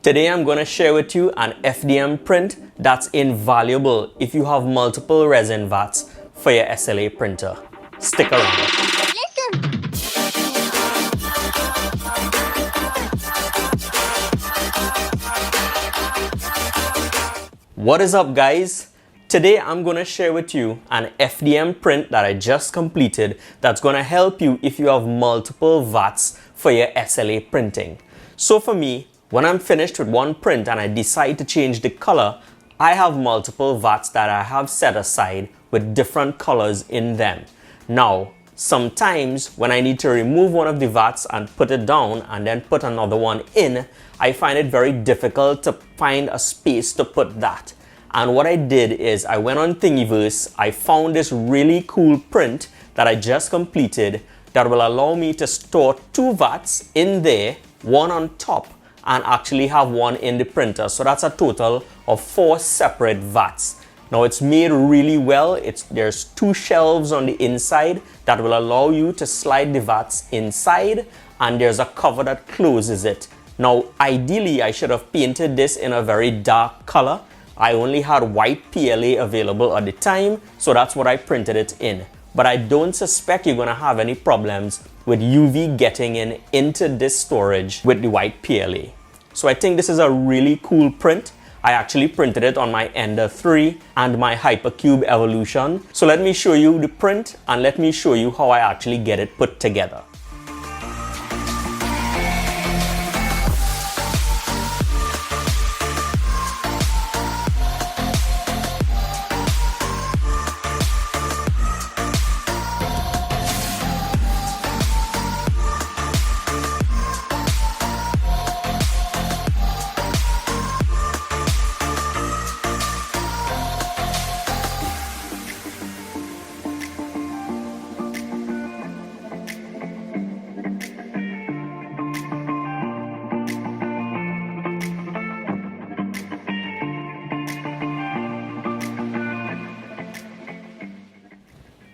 Today I'm going to share with you an FDM print that's invaluable if you have multiple resin vats for your SLA printer. Stick around. What is up, guys? Today I'm going to share with you an FDM print that I just completed that's going to help you if you have multiple vats for your SLA printing. So for me, when I'm finished with one print and I decide to change the color, I have multiple vats that I have set aside with different colors in them. Now, sometimes when I need to remove one of the vats and put it down and then put another one in, I find it very difficult to find a space to put that. And what I did is I went on Thingiverse, I found this really cool print that I just completed that will allow me to store two vats in there, one on top, and actually have one in the printer. So that's a total of 4 separate vats. Now it's made really well. There's 2 shelves on the inside that will allow you to slide the vats inside, and there's a cover that closes it. Now ideally I should have painted this in a very dark color. I only had white PLA available at the time, so that's what I printed it in. But I don't suspect you're gonna have any problems with UV getting into this storage with the white PLA. So I think this is a really cool print. I actually printed it on my Ender 3 and my Hypercube Evolution. So let me show you the print and let me show you how I actually get it put together.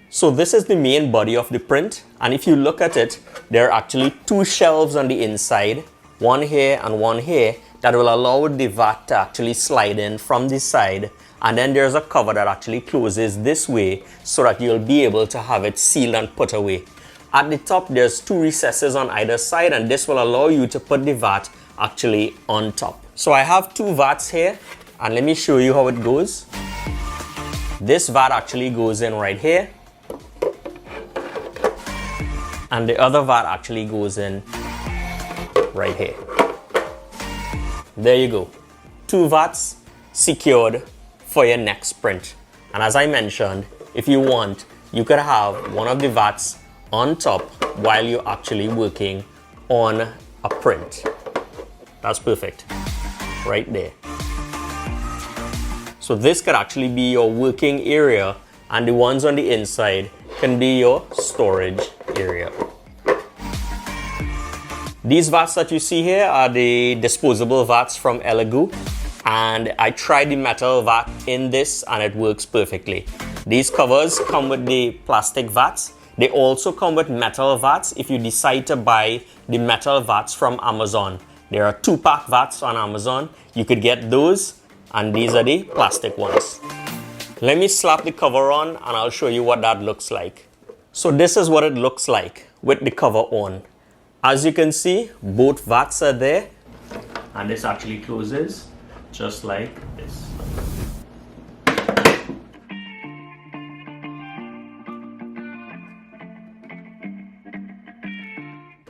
So this is the main body of the print, and if you look at it, there are actually 2 shelves on the inside, one here and one here, that will allow the vat to actually slide in from the side, and then there's a cover that actually closes this way so that you'll be able to have it sealed and put away. At the top there's 2 recesses on either side, and this will allow you to put the vat actually on top. So I have 2 vats here, and let me show you how it goes. This vat actually goes in right here, and the other vat actually goes in right here. There you go. 2 vats secured for your next print. And as I mentioned, if you want, you could have one of the vats on top while you're actually working on a print. That's perfect. Right there. So this could actually be your working area, and the ones on the inside can be your storage area. These vats that you see here are the disposable vats from Elegoo, and I tried the metal vat in this and it works perfectly. These covers come with the plastic vats. They also come with metal vats if you decide to buy the metal vats from Amazon. There are 2-pack vats on Amazon. You could get those, and these are the plastic ones. Let me slap the cover on and I'll show you what that looks like. So this is what it looks like with the cover on. As you can see, both vats are there, and this actually closes just like this.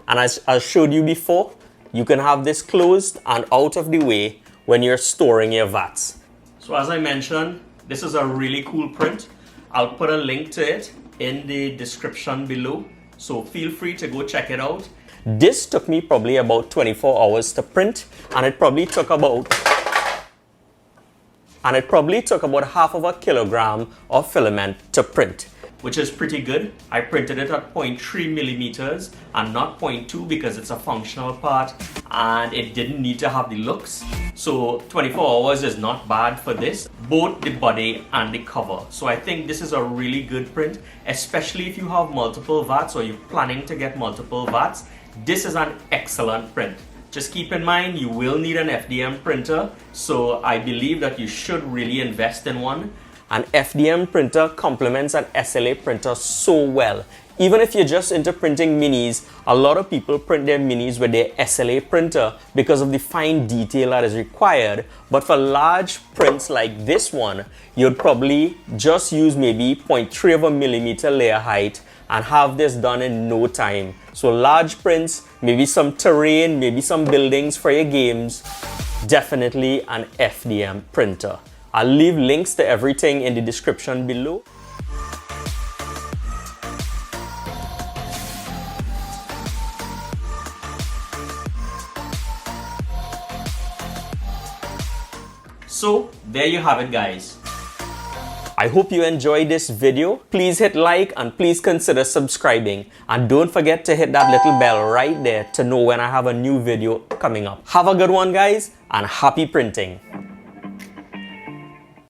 And as I showed you before, you can have this closed and out of the way when you're storing your vats. So as I mentioned, this is a really cool print. I'll put a link to it in the description below, so feel free to go check it out. This took me probably about 24 hours to print, and it probably took about half of a kilogram of filament to print, which is pretty good. I printed it at 0.3 millimeters and not 0.2 because it's a functional part and it didn't need to have the looks. So 24 hours is not bad for this, both the body and the cover. So I think this is a really good print, especially if you have multiple vats or you're planning to get multiple vats. This is an excellent print. Just keep in mind you will need an FDM printer, so I believe that you should really invest in one. An FDM printer complements an SLA printer so well. Even if you're just into printing minis, a lot of people print their minis with their SLA printer because of the fine detail that is required. But for large prints like this one, you'd probably just use maybe 0.3 of a millimeter layer height and have this done in no time. So large prints, maybe some terrain, maybe some buildings for your games, definitely an FDM printer. I'll leave links to everything in the description below. So there you have it, guys. I hope you enjoyed this video. Please hit like and please consider subscribing. And don't forget to hit that little bell right there to know when I have a new video coming up. Have a good one, guys, and happy printing.